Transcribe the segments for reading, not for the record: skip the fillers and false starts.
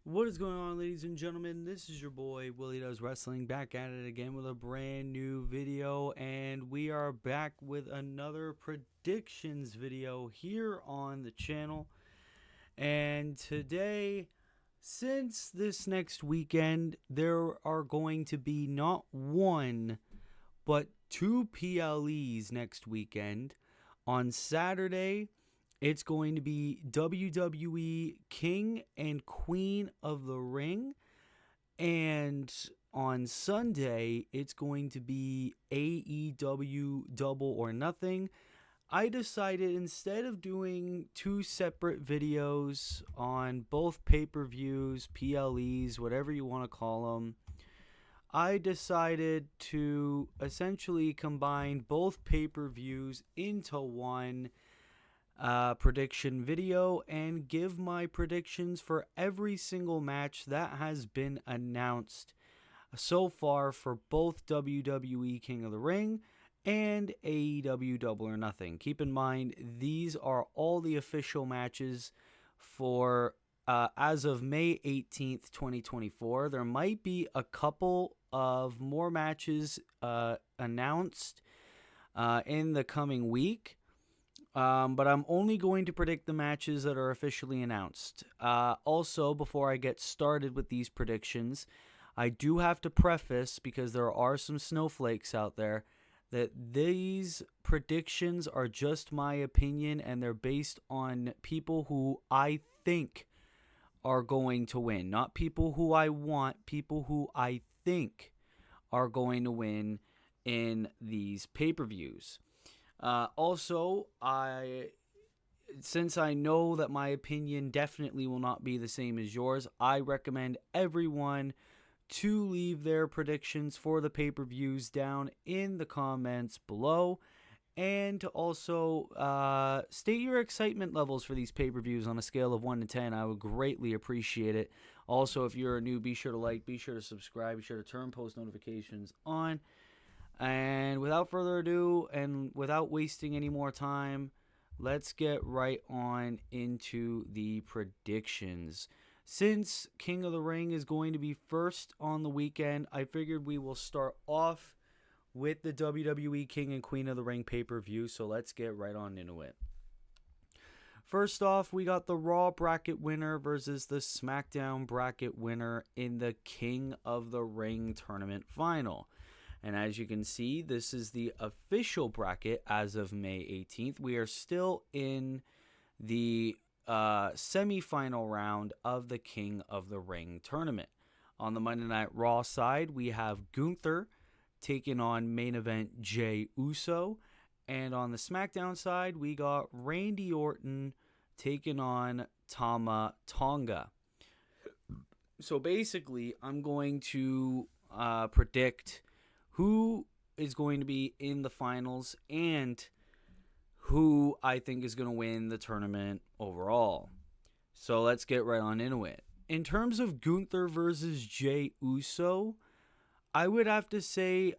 What is going on, ladies and gentlemen? This is your boy Willie Does Wrestling, back at it again with a brand new video, and we are back with another predictions video here on the channel. And today, since this next weekend, there are going to be not one but two PLEs next weekend. On Saturday, it's going to be WWE King and Queen of the Ring. And on Sunday, it's going to be AEW Double or Nothing. I decided instead of doing two separate videos on both pay-per-views, PLEs, whatever you want to call them, I decided to essentially combine both pay-per-views into one prediction video and give my predictions for every single match that has been announced so far for both WWE King of the Ring and AEW Double or Nothing. Keep in mind, these are all the official matches for as of May 18th, 2024. There might be a couple of more matches announced in the coming week. But I'm only going to predict the matches that are officially announced. Also, before I get started with these predictions, I do have to preface, because there are some snowflakes out there, that these predictions are just my opinion and they're based on people who I think are going to win. Not people who I want, people who I think are going to win in these pay-per-views. Also, since I know that my opinion definitely will not be the same as yours, I recommend everyone to leave their predictions for the pay-per-views down in the comments below, and to also state your excitement levels for these pay-per-views on a scale of 1 to 10. I would greatly appreciate it. Also, if you're new, be sure to like, be sure to subscribe, be sure to turn post notifications on. And without further ado, and without wasting any more time, let's get right on into the predictions. Since King of the Ring is going to be first on the weekend, I figured we will start off with the WWE King and Queen of the Ring pay-per-view, so let's get right on into it. First off, we got the Raw bracket winner versus the SmackDown bracket winner in the King of the Ring tournament final. And as you can see, this is the official bracket as of May 18th. We are still in the semifinal round of the King of the Ring tournament. On the Monday Night Raw side, we have Gunther taking on main event Jey Uso. And on the SmackDown side, we got Randy Orton taking on Tama Tonga. So basically, I'm going to predict who is going to be in the finals and who I think is going to win the tournament overall. So let's get right on into it. In terms of Gunther versus Jey Uso, I would have to say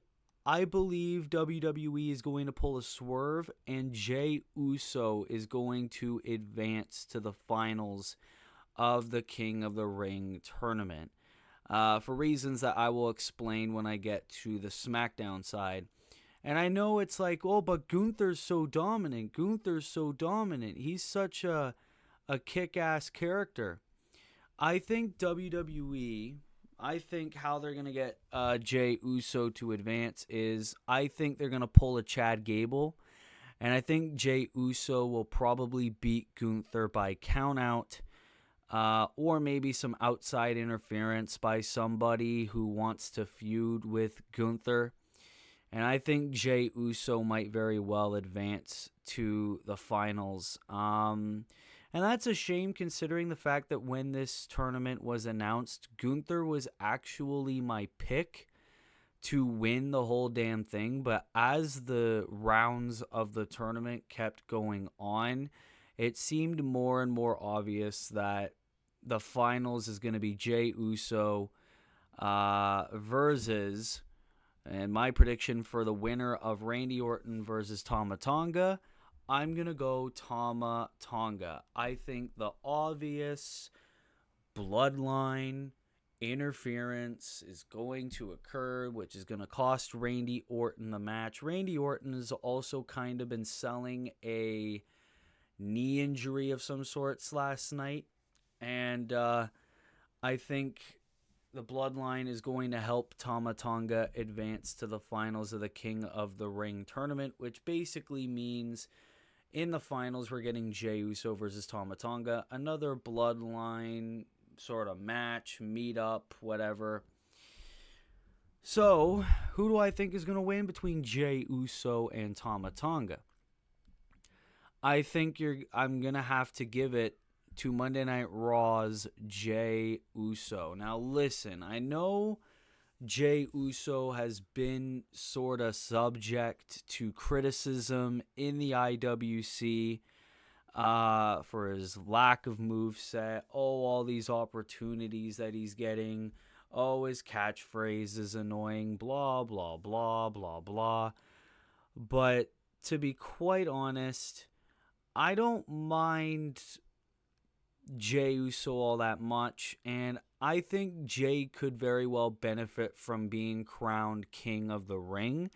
I believe WWE is going to pull a swerve and Jey Uso is going to advance to the finals of the King of the Ring tournament. For reasons that I will explain when I get to the SmackDown side. And I know it's like, oh, but Gunther's so dominant. Gunther's so dominant. He's such a kick-ass character. I think WWE, I think how they're going to get Jey Uso to advance is, I think they're going to pull a Chad Gable. And I think Jey Uso will probably beat Gunther by countout. Or maybe some outside interference by somebody who wants to feud with Gunther. And I think Jey Uso might very well advance to the finals. And that's a shame considering the fact that when this tournament was announced, Gunther was actually my pick to win the whole damn thing. But as the rounds of the tournament kept going on, it seemed more and more obvious that the finals is going to be Jey Uso versus, and my prediction for the winner of Randy Orton versus Tama Tonga, I'm going to go Tama Tonga. I think the obvious bloodline interference is going to occur, which is going to cost Randy Orton the match. Randy Orton has also kind of been selling a knee injury of some sorts last night, and I think the bloodline is going to help Tama Tonga advance to the finals of the King of the Ring tournament, which basically means in the finals we're getting Jey Uso versus Tama Tonga, another bloodline sort of match, meet up, whatever. So, who do I think is going to win between Jey Uso and Tama Tonga? I think I'm going to have to give it to Monday Night Raw's Jey Uso. Now, listen, I know Jey Uso has been sort of subject to criticism in the IWC for his lack of moveset. Oh, all these opportunities that he's getting. Oh, his catchphrase is annoying. Blah, blah, blah, blah, blah. But to be quite honest, I don't mind Jey Uso all that much, and I think Jey could very well benefit from being crowned King of the Ring,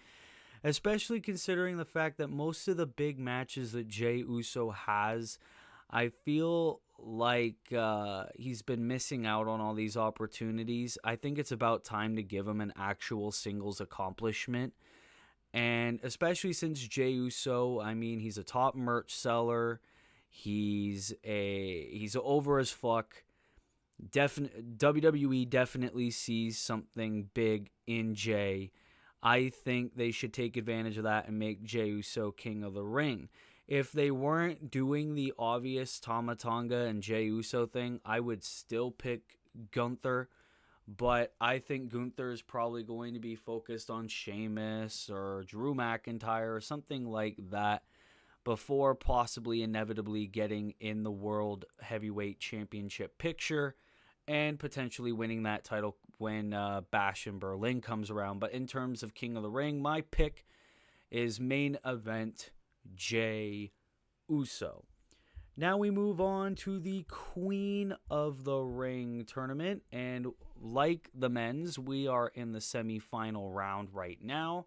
especially considering the fact that most of the big matches that Jey Uso has, I feel like he's been missing out on all these opportunities. I think it's about time to give him an actual singles accomplishment, and especially since Jey Uso, I mean, he's a top merch seller. He's over as fuck. WWE definitely sees something big in Jey. I think they should take advantage of that and make Jey Uso King of the Ring. If they weren't doing the obvious Tama Tonga and Jey Uso thing, I would still pick Gunther. But I think Gunther is probably going to be focused on Sheamus or Drew McIntyre or something like that, before possibly inevitably getting in the World Heavyweight Championship picture and potentially winning that title when Bash in Berlin comes around. But in terms of King of the Ring, my pick is main event Jey Uso. Now we move on to the Queen of the Ring tournament, and like the men's, we are in the semifinal round right now.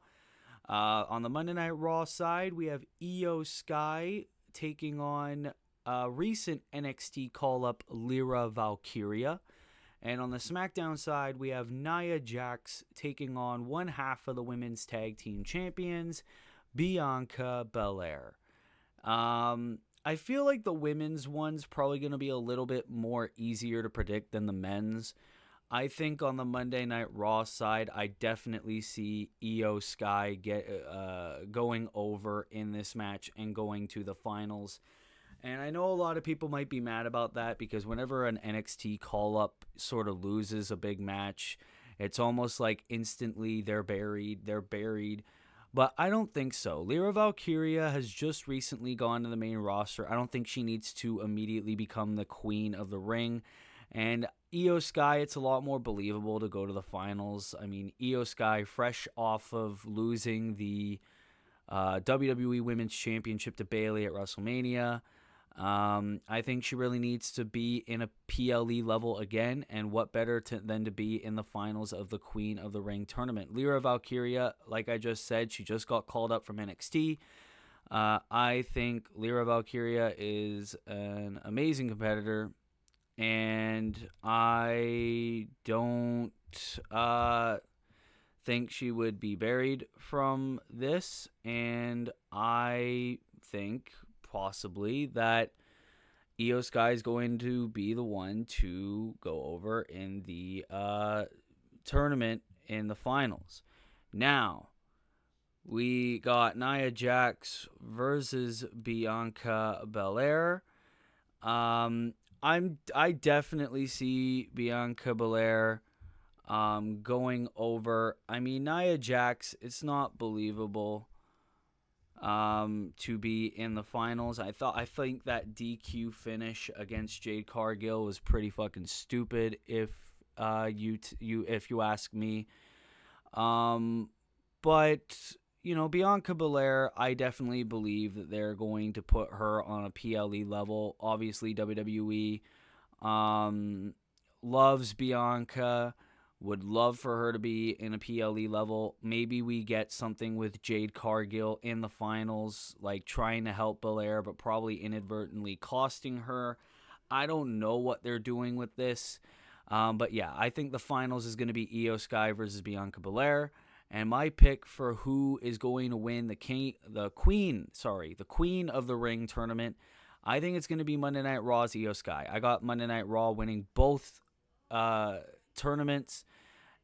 On the Monday Night Raw side, we have Io Sky taking on recent NXT call-up Lyra Valkyria. And on the SmackDown side, we have Nia Jax taking on one half of the Women's Tag Team Champions, Bianca Belair. I feel like the women's one's probably going to be a little bit more easier to predict than the men's. I think on the Monday Night Raw side, I definitely see Io Sky going over in this match and going to the finals. And I know a lot of people might be mad about that because whenever an NXT call-up sort of loses a big match, it's almost like instantly they're buried. But I don't think so. Lyra Valkyria has just recently gone to the main roster. I don't think she needs to immediately become the Queen of the Ring. And Io Sky, it's a lot more believable to go to the finals. I mean, Io Sky, fresh off of losing the WWE Women's Championship to Bayley at WrestleMania. I think she really needs to be in a PLE level again, and what better than to be in the finals of the Queen of the Ring tournament. Lyra Valkyria, like I just said, she just got called up from NXT. I think Lyra Valkyria is an amazing competitor, and I don't think she would be buried from this, and I think possibly that Io Sky is going to be the one to go over in the tournament in the finals. Now, we got Nia Jax versus Bianca Belair. I definitely see Bianca Belair going over. I mean, Nia Jax, it's not believable to be in the finals. I think that DQ finish against Jade Cargill was pretty fucking stupid if you ask me. But you know, Bianca Belair, I definitely believe that they're going to put her on a PLE level. Obviously WWE loves Bianca. Would love for her to be in a PLE level. Maybe we get something with Jade Cargill in the finals, like trying to help Belair, but probably inadvertently costing her. I don't know what they're doing with this. But yeah, I think the finals is going to be Io Sky versus Bianca Belair. And my pick for who is going to win the Queen of the Ring tournament, I think it's going to be Monday Night Raw's Io Sky. I got Monday Night Raw winning both tournaments.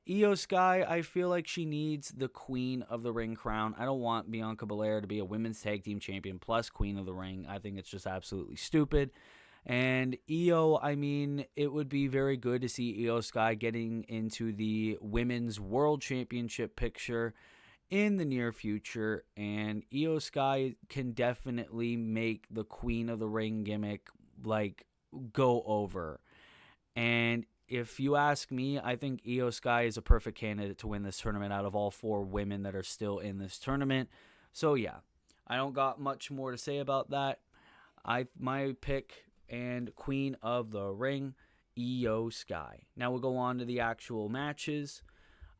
Io Sky, I feel like she needs the Queen of the Ring crown. I don't want Bianca Belair to be a women's tag team champion plus Queen of the Ring. I think it's just absolutely stupid. And Io, I mean, it would be very good to see Io Sky getting into the Women's World Championship picture in the near future. And Io Sky can definitely make the Queen of the Ring gimmick, like, go over. And if you ask me, I think Io Sky is a perfect candidate to win this tournament out of all 4 women that are still in this tournament. So, yeah, I don't got much more to say about that. My pick and Queen of the Ring, Io Sky. Now we'll go on to the actual matches.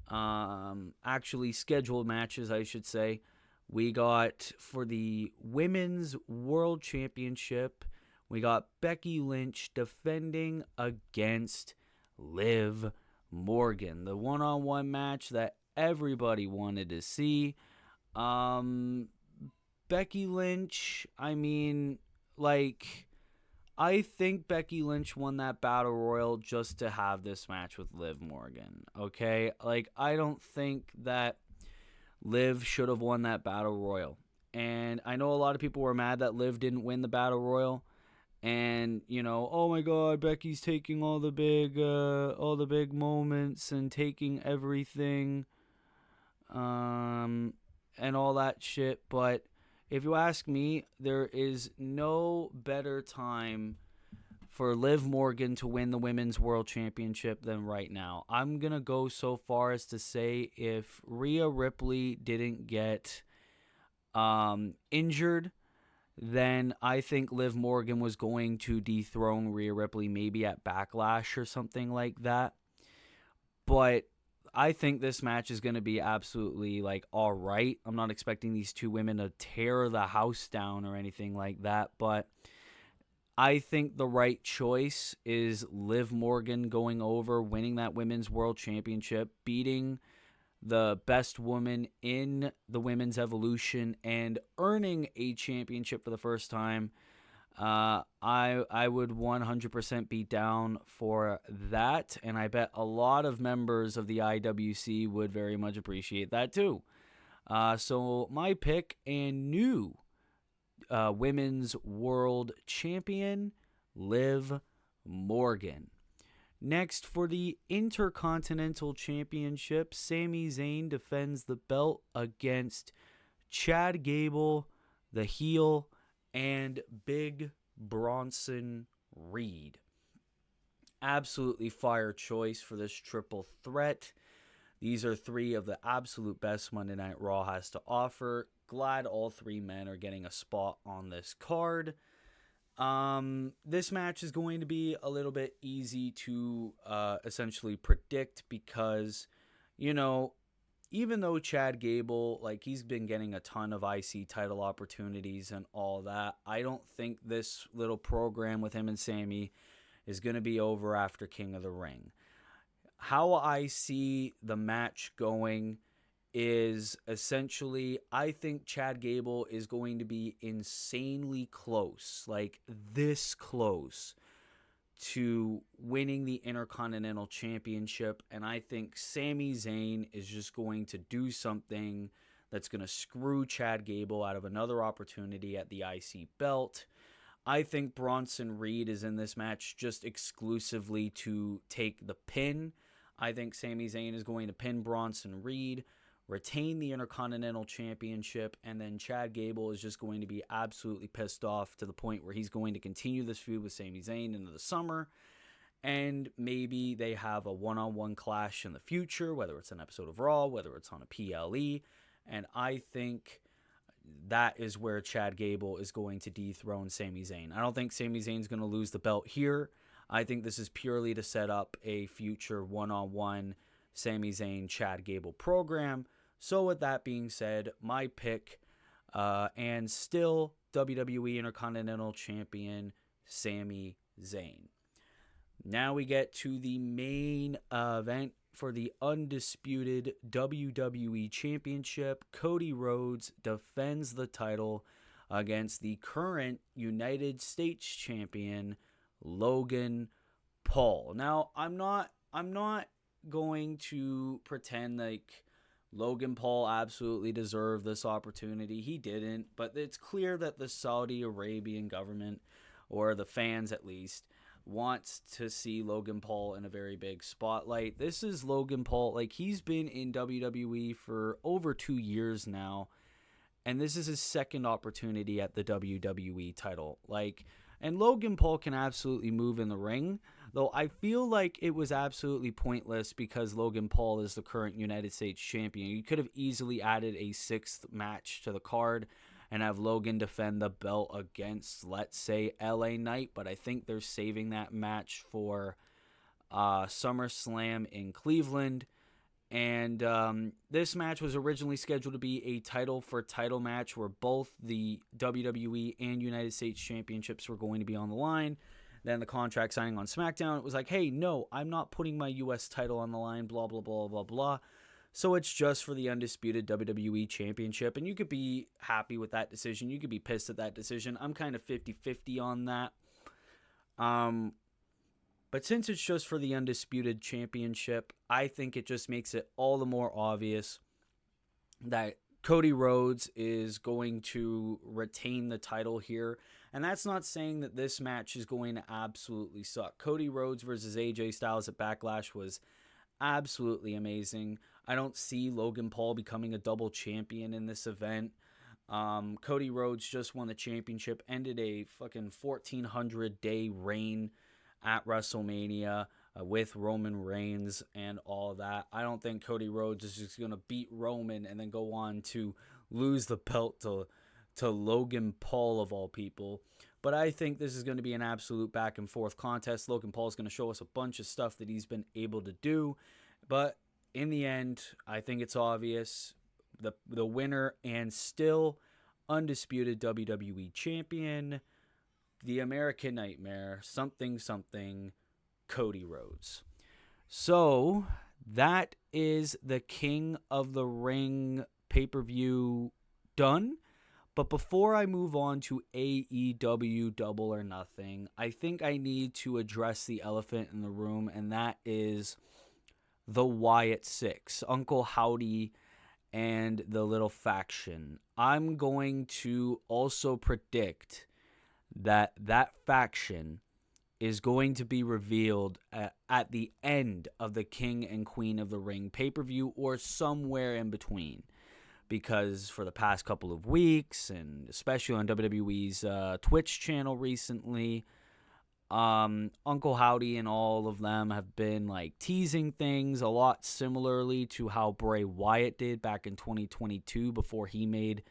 Actually scheduled matches, I should say. We got for the Women's World Championship, we got Becky Lynch defending against Liv Morgan. The one-on-one match that everybody wanted to see. Becky Lynch, I mean, like, I think Becky Lynch won that Battle Royal just to have this match with Liv Morgan, okay? Like, I don't think that Liv should have won that Battle Royal. And I know a lot of people were mad that Liv didn't win the Battle Royal. And, you know, oh my God, Becky's taking all the big moments and taking everything, and all that shit. But if you ask me, there is no better time for Liv Morgan to win the Women's World Championship than right now. I'm going to go so far as to say if Rhea Ripley didn't get injured, then I think Liv Morgan was going to dethrone Rhea Ripley maybe at Backlash or something like that. But I think this match is going to be absolutely, like, all right. I'm not expecting these 2 women to tear the house down or anything like that, but I think the right choice is Liv Morgan going over, winning that Women's World Championship, beating the best woman in the Women's Evolution, and earning a championship for the first time. I would 100% be down for that, and I bet a lot of members of the IWC would very much appreciate that too. So my pick and new Women's World Champion, Liv Morgan. Next, for the Intercontinental Championship, Sami Zayn defends the belt against Chad Gable, the heel, and Big Bronson Reed. Absolutely fire choice for this triple threat. These are 3 of the absolute best Monday Night Raw has to offer. Glad all 3 men are getting a spot on this card. This match is going to be a little bit easy to essentially predict because, you know, even though Chad Gable, like, he's been getting a ton of IC title opportunities and all that, I don't think this little program with him and Sammy is going to be over after King of the Ring. How I see the match going is essentially, I think Chad Gable is going to be insanely close, like this close, to winning the Intercontinental Championship. And I think Sami Zayn is just going to do something that's going to screw Chad Gable out of another opportunity at the IC belt. I think Bronson Reed is in this match just exclusively to take the pin. I think Sami Zayn is going to pin Bronson Reed, retain the Intercontinental Championship, and then Chad Gable is just going to be absolutely pissed off to the point where he's going to continue this feud with Sami Zayn into the summer, and maybe they have a one-on-one clash in the future, whether it's an episode of Raw, whether it's on a PLE, and I think that is where Chad Gable is going to dethrone Sami Zayn. I don't think Sami Zayn's going to lose the belt here. I think this is purely to set up a future one-on-one Sami Zayn, Chad Gable program. So with that being said, my pick, and still WWE Intercontinental Champion, Sami Zayn. Now we get to the main event for the undisputed WWE Championship. Cody Rhodes defends the title against the current United States Champion, Logan Paul. Now, I'm not going to pretend like Logan Paul absolutely deserved this opportunity. He didn't, but it's clear that the Saudi Arabian government, or the fans at least, wants to see Logan Paul in a very big spotlight. This is Logan Paul. Like, he's been in WWE for over 2 years now, and this is his second opportunity at the WWE title. And Logan Paul can absolutely move in the ring, though I feel like it was absolutely pointless because Logan Paul is the current United States champion. You could have easily added a sixth match to the card and have Logan defend the belt against, let's say, LA Knight, but I think they're saving that match for SummerSlam in Cleveland. And this match was originally scheduled to be a title-for-title match where both the WWE and United States Championships were going to be on the line. Then the contract signing on SmackDown, it was like, hey, no, I'm not putting my U.S. title on the line, blah, blah, blah, blah, blah. So it's just for the undisputed WWE Championship, and you could be happy with that decision. You could be pissed at that decision. I'm kind of 50-50 on that. But since it's just for the undisputed championship, I think it just makes it all the more obvious that Cody Rhodes is going to retain the title here. And that's not saying that this match is going to absolutely suck. Cody Rhodes versus AJ Styles at Backlash was absolutely amazing. I don't see Logan Paul becoming a double champion in this event. Cody Rhodes just won the championship, ended a fucking 1,400-day reign at WrestleMania with Roman Reigns and all that. I don't think Cody Rhodes is just going to beat Roman and then go on to lose the belt to Logan Paul of all people. But I think this is going to be an absolute back and forth contest. Logan Paul is going to show us a bunch of stuff that he's been able to do. But in the end, I think it's obvious. The winner and still undisputed WWE champion, the American Nightmare, something, Cody Rhodes. So that is the King of the Ring pay-per-view done. But before I move on to AEW Double or Nothing, I think I need to address the elephant in the room, and that is the Wyatt Six, Uncle Howdy and the little faction. I'm going to also predict that faction is going to be revealed at the end of the King and Queen of the Ring pay-per-view or somewhere in between. Because for the past couple of weeks, and especially on WWE's Twitch channel recently, Uncle Howdy and all of them have been teasing things a lot similarly to how Bray Wyatt did back in 2022 before he made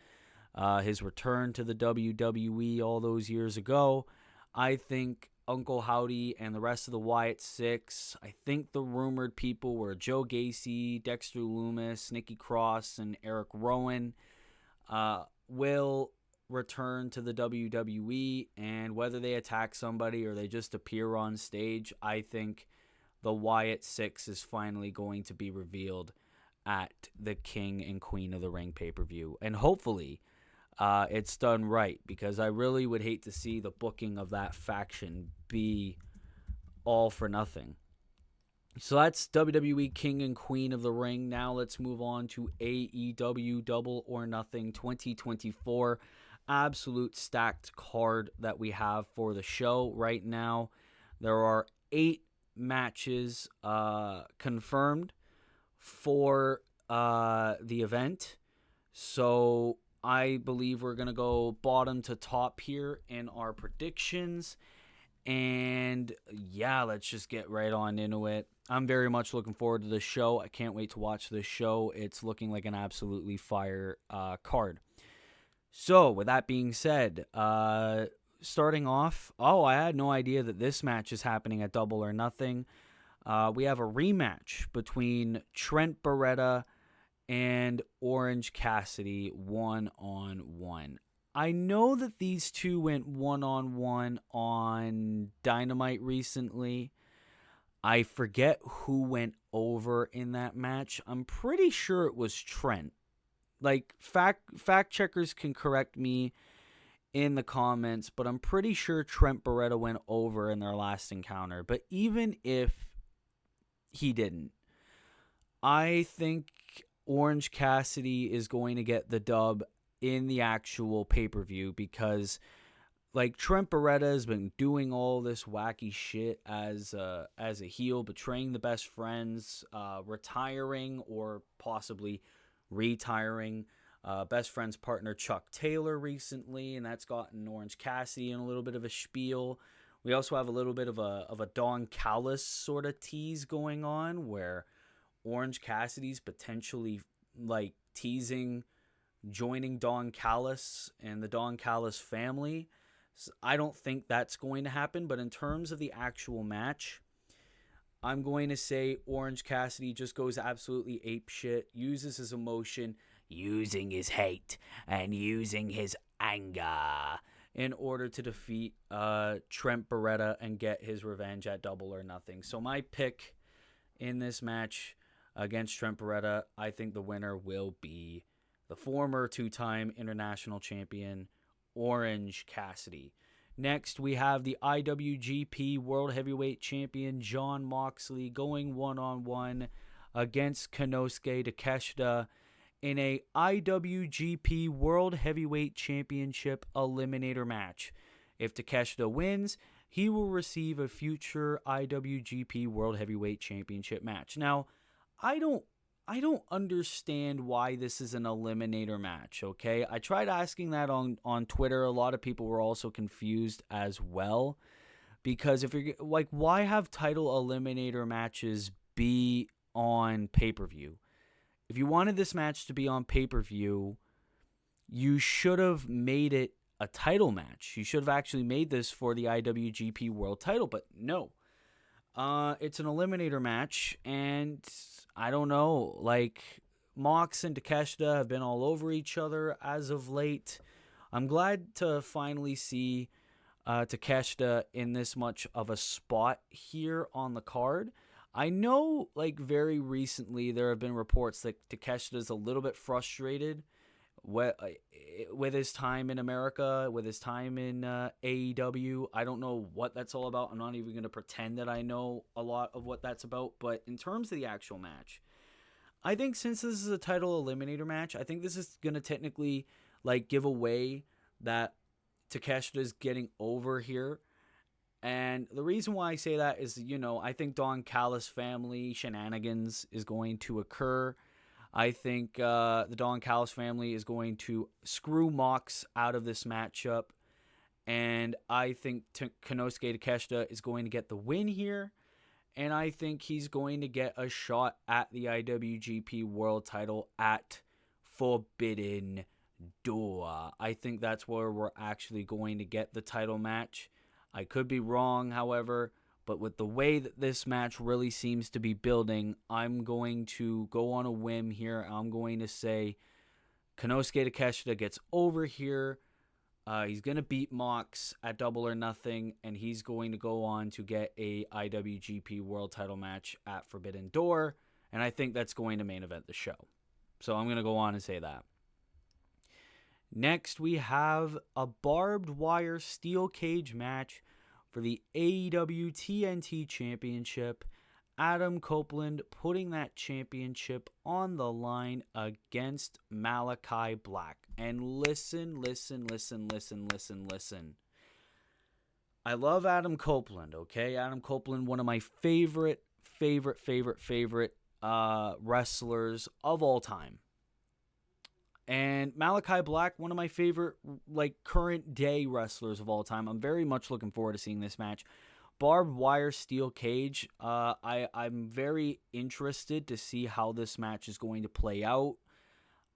his return to the WWE all those years ago. I think Uncle Howdy and the rest of the Wyatt Six, I think the rumored people were Joe Gacy, Dexter Lumis, Nikki Cross, and Eric Rowan, will return to the WWE, and whether they attack somebody or they just appear on stage, I think the Wyatt Six is finally going to be revealed at the King and Queen of the Ring pay-per-view. And hopefully it's done right, because I really would hate to see the booking of that faction be all for nothing. So that's WWE King and Queen of the Ring. Now let's move on to AEW Double or Nothing 2024. Absolute stacked card that we have for the show right now. There are 8 matches confirmed for the event. So I believe we're going to go bottom to top here in our predictions. And yeah, let's just get right on into it. I'm very much looking forward to this show. I can't wait to watch this show. It's looking like an absolutely fire card. So with that being said, starting off, I had no idea that this match is happening at Double or Nothing. We have a rematch between Trent Beretta and Orange Cassidy, 1-on-1. I know that these two went 1-on-1 on Dynamite recently. I forget who went over in that match. I'm pretty sure it was Trent. Like, fact checkers can correct me in the comments, but I'm pretty sure Trent Beretta went over in their last encounter. But even if he didn't, I think Orange Cassidy is going to get the dub in the actual pay-per-view because, like, Trent Beretta has been doing all this wacky shit as a heel, betraying the best friends, retiring or possibly retiring best friend's partner Chuck Taylor recently, and that's gotten Orange Cassidy in a little bit of a spiel. We also have a little bit of a Don Callis sort of tease going on where Orange Cassidy's potentially like teasing joining Don Callis and the Don Callis family. So I don't think that's going to happen, but in terms of the actual match, I'm going to say Orange Cassidy just goes absolutely apeshit, uses his emotion, using his hate, and using his anger in order to defeat Trent Beretta and get his revenge at Double or Nothing. So my pick in this match against Trent Beretta, I think the winner will be the former two-time international champion, Orange Cassidy. Next, we have the IWGP World Heavyweight Champion Jon Moxley going one-on-one against Konosuke Takeshita in a IWGP World Heavyweight Championship Eliminator match. If Takeshita wins, he will receive a future IWGP World Heavyweight Championship match. Now, I don't understand why this is an eliminator match, okay? I tried asking that on Twitter. A lot of people were also confused as well. Because if you're like, why have title eliminator matches be on pay-per-view? If you wanted this match to be on pay-per-view, you should have made it a title match. You should have actually made this for the IWGP World title, but no. It's an eliminator match, and I don't know, like, Mox and Takeshita have been all over each other as of late. I'm glad to finally see Takeshita in this much of a spot here on the card. I know, like, very recently there have been reports that Takeshita's a little bit frustrated with his time in America, with his time in AEW. I don't know what that's all about. I'm not even going to pretend that I know a lot of what that's about. But in terms of the actual match, I think since this is a title eliminator match, I think this is going to technically like give away that Takeshita is getting over here. And the reason why I say that is, I think Don Callis family shenanigans is going to occur. I think the Don Callis family is going to screw Mox out of this matchup. And I think Konosuke Takeshita is going to get the win here. And I think he's going to get a shot at the IWGP World title at Forbidden Door. I think that's where we're actually going to get the title match. I could be wrong, however. But with the way that this match really seems to be building, I'm going to go on a whim here. I'm going to say Konosuke Takeshita gets over here. He's going to beat Mox at Double or Nothing, and he's going to go on to get a IWGP World title match at Forbidden Door. And I think that's going to main event the show. So I'm going to go on and say that. Next, we have a barbed wire steel cage match for the AEW TNT Championship. Adam Copeland putting that championship on the line against Malachi Black. And listen. I love Adam Copeland, okay? Adam Copeland, one of my favorite wrestlers of all time. And Malachi Black, one of my favorite, like, current day wrestlers of all time. I'm very much looking forward to seeing this match. Barbed wire steel cage. I'm very interested to see how this match is going to play out.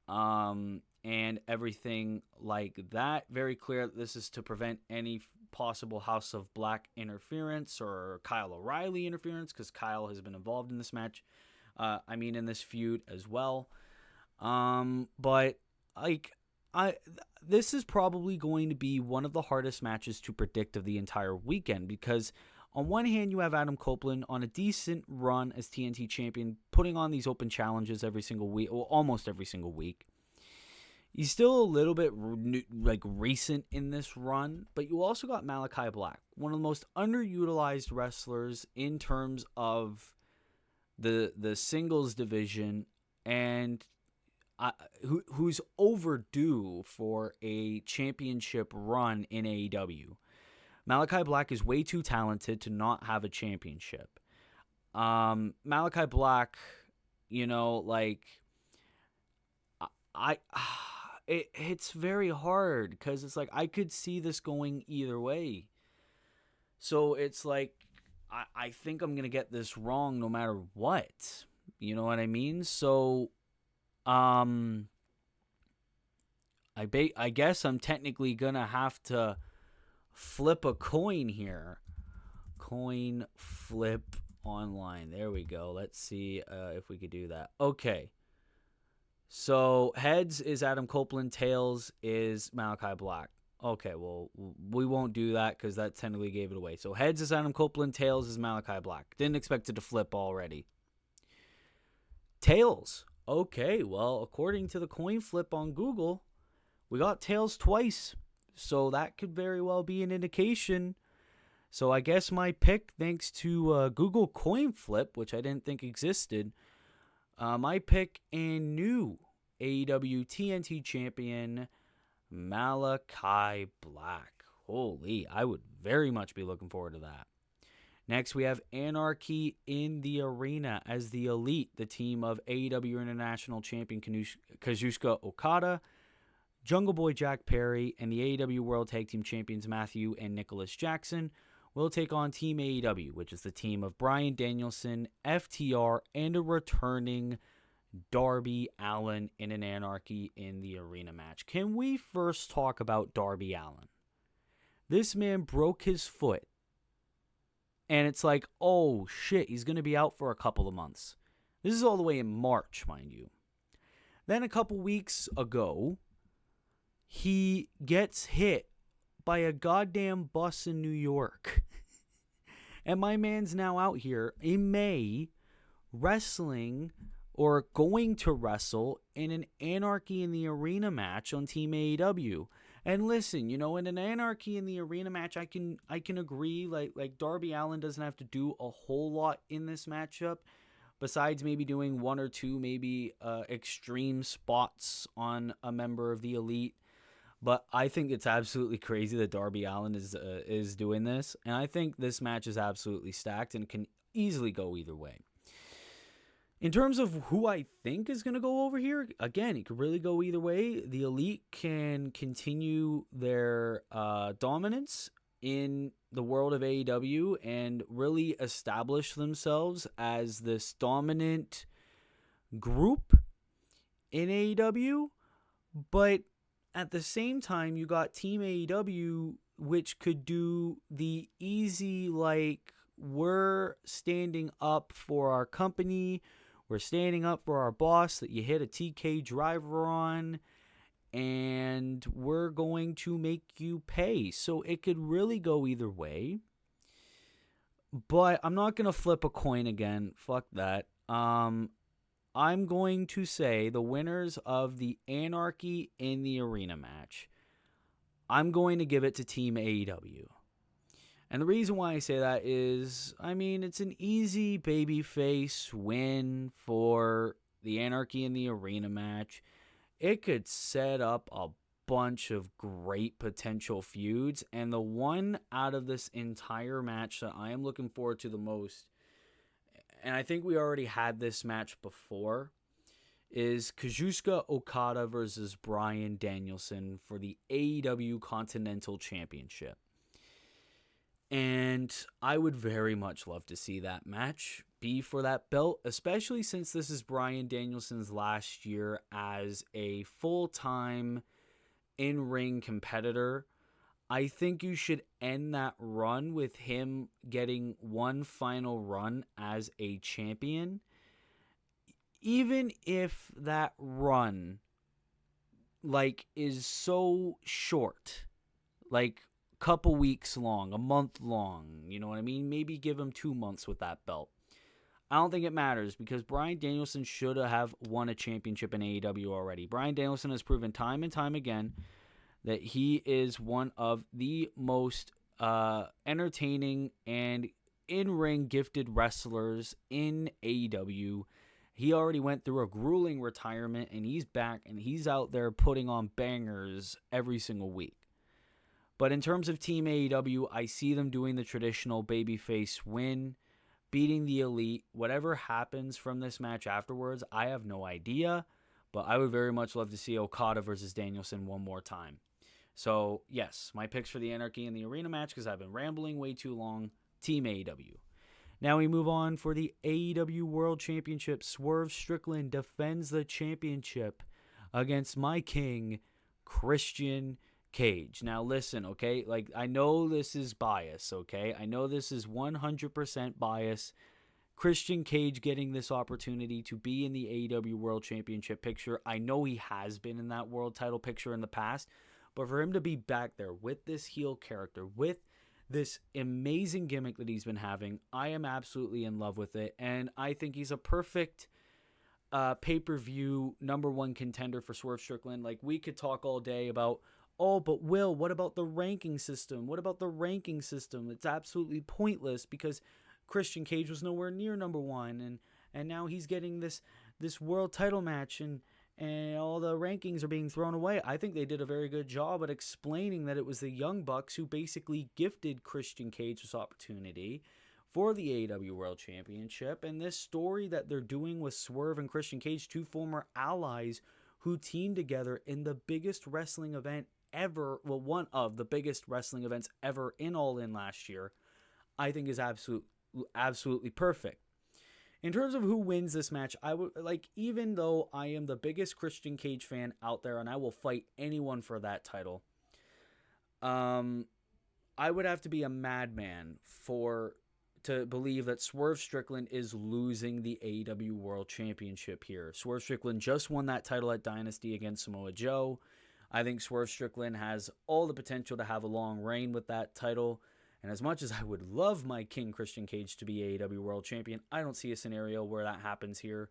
And everything like that. Very clear that this is to prevent any possible House of Black interference or Kyle O'Reilly interference, because Kyle has been involved in this match. In this feud as well. But like this is probably going to be one of the hardest matches to predict of the entire weekend, because on one hand, you have Adam Copeland on a decent run as TNT champion, putting on these open challenges every single week, or almost every single week. He's still a little bit recent in this run, but you also got Malachi Black, one of the most underutilized wrestlers in terms of the singles division, and who's overdue for a championship run in AEW. Malachi Black is way too talented to not have a championship. Malachi Black, it's very hard, because it's like I could see this going either way. So it's like I think I'm going to get this wrong no matter what. You know what I mean? So I guess I'm technically going to have to flip a coin here. Coin flip online. There we go. Let's see if we could do that. Okay. So heads is Adam Copeland, tails is Malachi Black. Okay, well, we won't do that because that technically gave it away. So heads is Adam Copeland, tails is Malachi Black. Didn't expect it to flip already. Tails. Okay, well, according to the coin flip on Google, we got tails twice. So that could very well be an indication. So I guess my pick, thanks to Google coin flip, which I didn't think existed, my pick and new AEW TNT champion, Malachi Black. Holy, I would very much be looking forward to that. Next, we have Anarchy in the Arena as the Elite, the team of AEW International Champion Kazuchika Okada, Jungle Boy Jack Perry, and the AEW World Tag Team Champions Matthew and Nicholas Jackson will take on Team AEW, which is the team of Bryan Danielson, FTR, and a returning Darby Allin in an Anarchy in the Arena match. Can we first talk about Darby Allin? This man broke his foot, and it's like, oh shit, he's going to be out for a couple of months. This is all the way in March, mind you. Then a couple weeks ago, he gets hit by a goddamn bus in New York. And my man's now out here in May wrestling, or going to wrestle, in an Anarchy in the Arena match on Team AEW. And listen, in an Anarchy in the Arena match, I can agree, like Darby Allin doesn't have to do a whole lot in this matchup, besides maybe doing one or two maybe extreme spots on a member of the Elite. But I think it's absolutely crazy that Darby Allin is doing this, and I think this match is absolutely stacked and can easily go either way. In terms of who I think is going to go over here, again, it could really go either way. The Elite can continue their dominance in the world of AEW and really establish themselves as this dominant group in AEW. But at the same time, you got Team AEW, which could do the easy, we're standing up for our company, we're standing up for our boss that you hit a TK driver on, and we're going to make you pay. So it could really go either way. But I'm not going to flip a coin again. Fuck that. I'm going to say the winners of the Anarchy in the Arena match, I'm going to give it to Team AEW. And the reason why I say that is, it's an easy babyface win for the Anarchy in the Arena match. It could set up a bunch of great potential feuds. And the one out of this entire match that I am looking forward to the most, and I think we already had this match before, is Kazuchika Okada versus Bryan Danielson for the AEW Continental Championship. And I would very much love to see that match be for that belt, especially since this is Bryan Danielson's last year as a full-time in-ring competitor. I think you should end that run with him getting one final run as a champion. Even if that run is so short, like couple weeks long, a month long, you know what I mean? Maybe give him 2 months with that belt. I don't think it matters because Bryan Danielson should have won a championship in AEW already. Bryan Danielson has proven time and time again that he is one of the most entertaining and in-ring gifted wrestlers in AEW. He already went through a grueling retirement, and he's back, and he's out there putting on bangers every single week. But in terms of Team AEW, I see them doing the traditional babyface win, beating the Elite. Whatever happens from this match afterwards, I have no idea. But I would very much love to see Okada versus Danielson one more time. So, yes, my picks for the Anarchy in the Arena match, because I've been rambling way too long, Team AEW. Now we move on for the AEW World Championship. Swerve Strickland defends the championship against my king, Christian Cage. Now listen, okay? I know this is bias, okay? I know this is 100% bias. Christian Cage getting this opportunity to be in the AEW World Championship picture. I know he has been in that world title picture in the past, but for him to be back there with this heel character, with this amazing gimmick that he's been having, I am absolutely in love with it, and I think he's a perfect pay-per-view #1 contender for Swerve Strickland. We could talk all day about, oh, but Will, what about the ranking system? What about the ranking system? It's absolutely pointless because Christian Cage was nowhere near #1, and now he's getting this world title match, and all the rankings are being thrown away. I think they did a very good job at explaining that it was the Young Bucks who basically gifted Christian Cage this opportunity for the AEW World Championship, and this story that they're doing with Swerve and Christian Cage, two former allies who teamed together in the biggest wrestling event ever, well, one of the biggest wrestling events ever in All In last year, I think is absolutely perfect. In terms of who wins this match, I would even though I am the biggest Christian Cage fan out there and I will fight anyone for that title, I would have to be a madman to believe that Swerve Strickland is losing the AEW World Championship here. Swerve Strickland just won that title at Dynasty against Samoa Joe. I think Swerve Strickland has all the potential to have a long reign with that title. And as much as I would love my king Christian Cage to be AEW World Champion, I don't see a scenario where that happens here.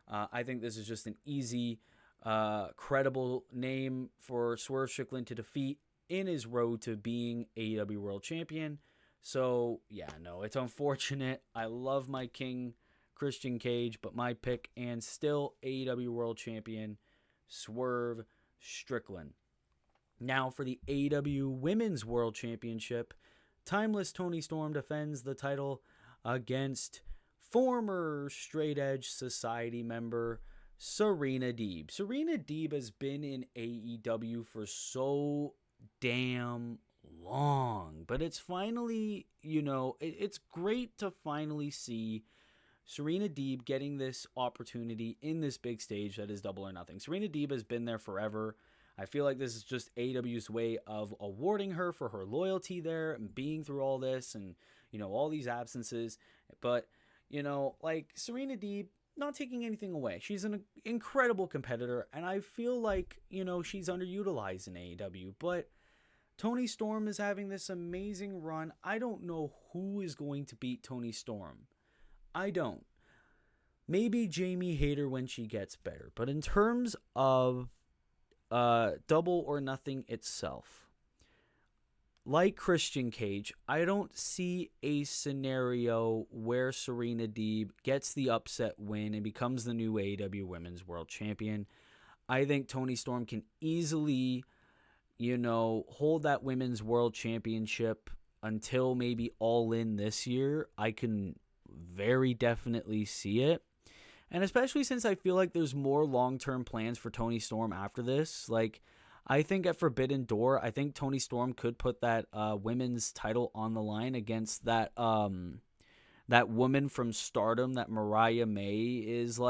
I think this is just an easy, credible name for Swerve Strickland to defeat in his road to being AEW World Champion. So, yeah, no, it's unfortunate. I love my king Christian Cage, but my pick and still AEW World Champion, Swerve Strickland. Now for the AEW Women's World Championship, Timeless Toni Storm defends the title against former Straight Edge Society member Serena Deeb. Serena Deeb has been in AEW for so damn long, but it's finally, it's great to finally see Serena Deeb getting this opportunity in this big stage that is Double or Nothing. Serena Deeb has been there forever. I feel like this is just AEW's way of awarding her for her loyalty there and being through all this and, all these absences. But, Serena Deeb, not taking anything away. She's an incredible competitor, and I feel like, she's underutilized in AEW. But Toni Storm is having this amazing run. I don't know who is going to beat Toni Storm. I don't. Maybe Jamie Hayter when she gets better. But in terms of Double or Nothing itself, like Christian Cage, I don't see a scenario where Serena Deeb gets the upset win and becomes the new AEW Women's World Champion. I think Toni Storm can easily, hold that Women's World Championship until maybe All In this year. I can very definitely see it. And especially since I feel like there's more long-term plans for Toni Storm after this. I think at Forbidden Door, I think Toni Storm could put that women's title on the line against that woman from Stardom that Mariah May is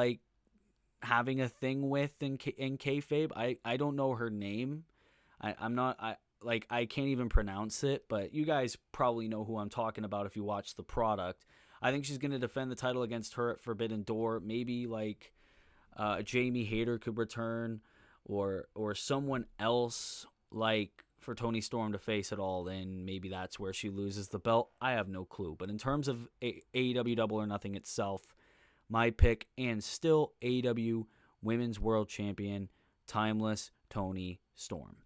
having a thing with in kayfabe. I don't know her name. I'm not like, I can't even pronounce it, but you guys probably know who I'm talking about if you watch the product. I think she's going to defend the title against her at Forbidden Door. Maybe like Jamie Hayter could return, or someone else like for Toni Storm to face at All In. Maybe that's where she loses the belt. I have no clue. But in terms of AEW Double or Nothing itself, my pick, and still AEW Women's World Champion, Timeless Toni Storm.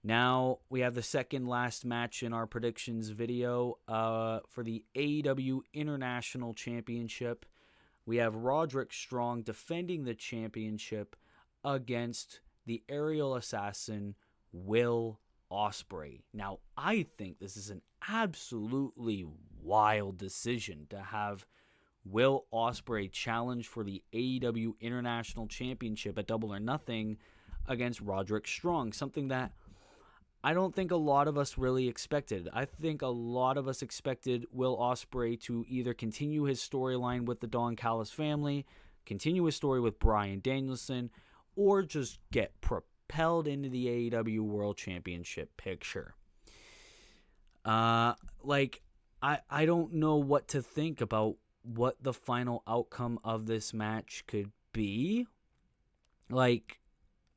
Now we have the second last match in our predictions video for the AEW International Championship. We have Roderick Strong defending the championship against the aerial assassin Will Ospreay. Now, I think this is an absolutely wild decision to have Will Ospreay challenge for the AEW International Championship at Double or Nothing against Roderick Strong, something that I don't think a lot of us really expected. I think a lot of us expected Will Ospreay to either continue his storyline with the Don Callis family, continue his story with Bryan Danielson, or just get propelled into the AEW World Championship picture. I don't know what to think about what the final outcome of this match could be. Like,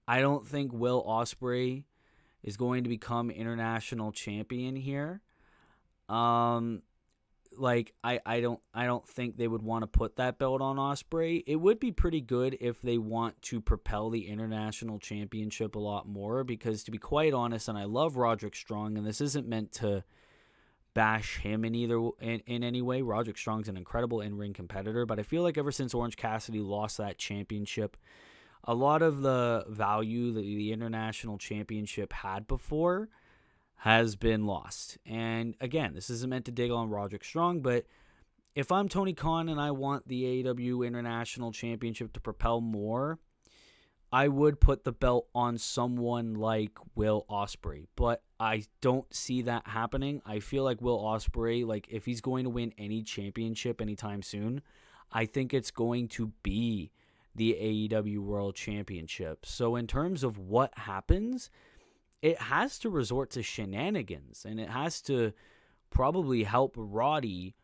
I don't think Will Ospreay is going to become international champion here. I don't think they would want to put that belt on Ospreay. It would be pretty good if they want to propel the international championship a lot more, because to be quite honest, and I love Roderick Strong, and this isn't meant to bash him in any way. Roderick Strong's an incredible in-ring competitor, but I feel like ever since Orange Cassidy lost that championship, a lot of the value that the international championship had before has been lost. And again, this isn't meant to dig on Roderick Strong, but if I'm Tony Khan and I want the AEW International Championship to propel more, I would put the belt on someone like Will Ospreay. But I don't see that happening. I feel like Will Ospreay, like if he's going to win any championship anytime soon, I think it's going to be the AEW World Championship. So in terms of what happens, it has to resort to shenanigans, and it has to probably help Roddy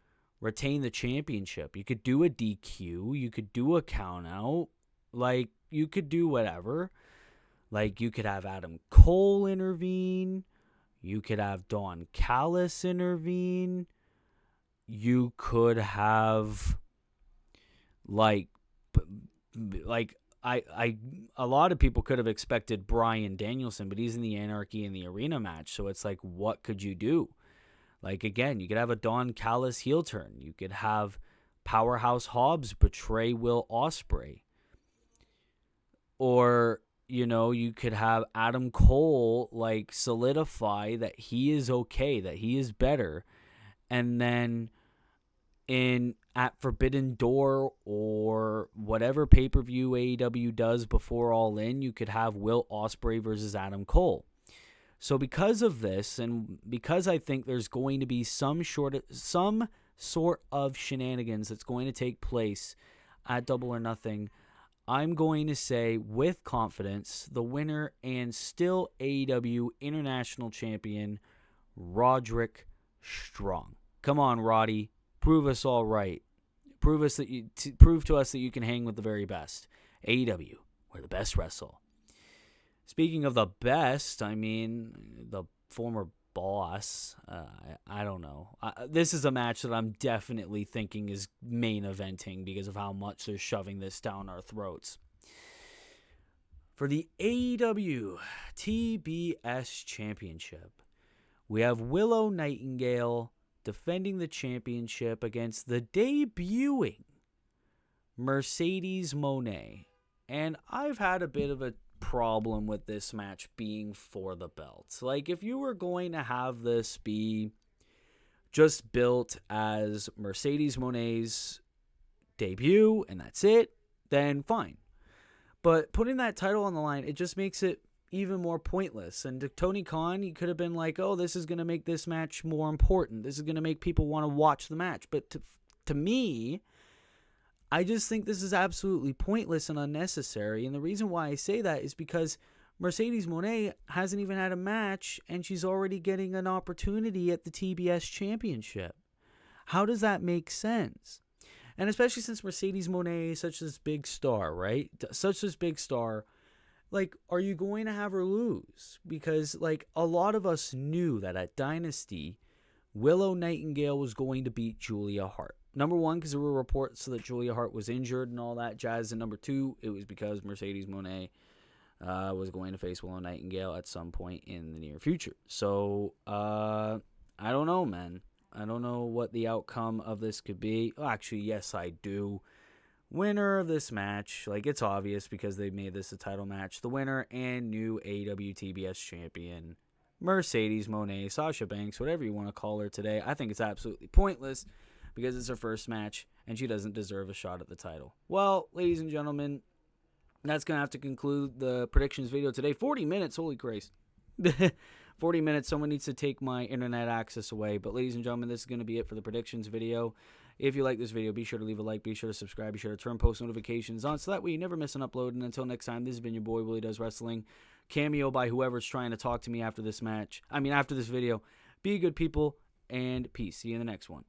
retain the championship. You could do a DQ, you could do a count out, like you could do whatever. Like you could have Adam Cole intervene, you could have Don Callis intervene, you could have a lot of people could have expected Bryan Danielson, but he's in the Anarchy in the Arena match. So it's like, what could you do? Like, again, you could have a Don Callis heel turn. You could have Powerhouse Hobbs betray Will Ospreay. Or, you could have Adam Cole, like, solidify that he is okay, that he is better. And then at Forbidden Door or whatever pay-per-view AEW does before All In, you could have Will Ospreay versus Adam Cole. So because of this, and because I think there's going to be some sort of shenanigans that's going to take place at Double or Nothing, I'm going to say with confidence the winner and still AEW International Champion, Roderick Strong. Come on, Roddy. Prove us all right. Prove to us that you can hang with the very best. AEW, where the best wrestle. Speaking of the best, I mean, the former boss. I don't know. This is a match that I'm definitely thinking is main eventing because of how much they're shoving this down our throats. For the AEW TBS Championship, we have Willow Nightingale defending the championship against the debuting Mercedes Moné. And I've had a bit of a problem with this match being for the belt. Like, if you were going to have this be just built as Mercedes Moné's debut and that's it, then fine. But putting that title on the line, it just makes it even more pointless. And to Tony Khan, he could have been like, oh, this is going to make this match more important. This is going to make people want to watch the match. But to me, I just think this is absolutely pointless and unnecessary. And the reason why I say that is because Mercedes Moné hasn't even had a match, and she's already getting an opportunity at the TBS Championship. How does that make sense? And especially since Mercedes Moné is such this big star, right? Such this big star. Like, are you going to have her lose? Because, like, a lot of us knew that at Dynasty, Willow Nightingale was going to beat Julia Hart. Number one, because there were reports that Julia Hart was injured and all that jazz. And number two, it was because Mercedes Moné was going to face Willow Nightingale at some point in the near future. So, I don't know, man. I don't know what the outcome of this could be. Well, actually, yes, I do. Winner of this match, like, it's obvious because they made this a title match. The winner and new AWTBS champion, Mercedes Moné, Sasha Banks, whatever you want to call her today. I think it's absolutely pointless because it's her first match and she doesn't deserve a shot at the title. Well, ladies and gentlemen, that's going to have to conclude the predictions video today. 40 minutes, holy Christ. 40 minutes, someone needs to take my internet access away. But ladies and gentlemen, this is going to be it for the predictions video. If you like this video, be sure to leave a like, be sure to subscribe, be sure to turn post notifications on so that way you never miss an upload. And until next time, this has been your boy, Willie Does Wrestling. Cameo by whoever's trying to talk to me after this match. After this video. Be good people, and peace. See you in the next one.